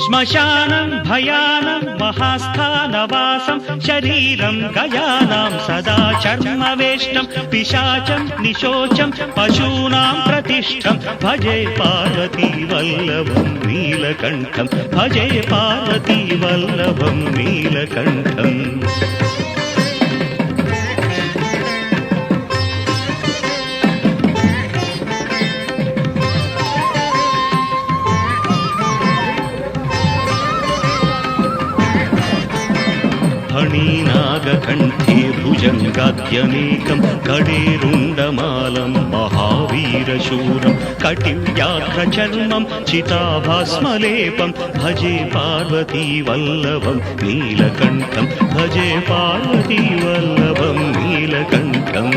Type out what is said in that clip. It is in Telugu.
శ్మశానం భయానం మహాస్థానవాసం శరీరం గయానాం సదా చర్మవేష్టం పిశాచం నిశోచం పశూనాం ప్రతిష్టం భజే పార్వతీ వల్లభం నీలకంఠం భజే పార్వతీ వల్లభం నీలకంఠం. ఫణీనాగకంఠే భుజంగాద్యనేకం కడేరుండమాలం మహావీరశూరం కటివ్యాఘ్రచర్మం చితాభస్మలేపం భజే పార్వతీ వల్లభం నీలకంఠం భజే పార్వతీ వల్లభం నీలకంఠం.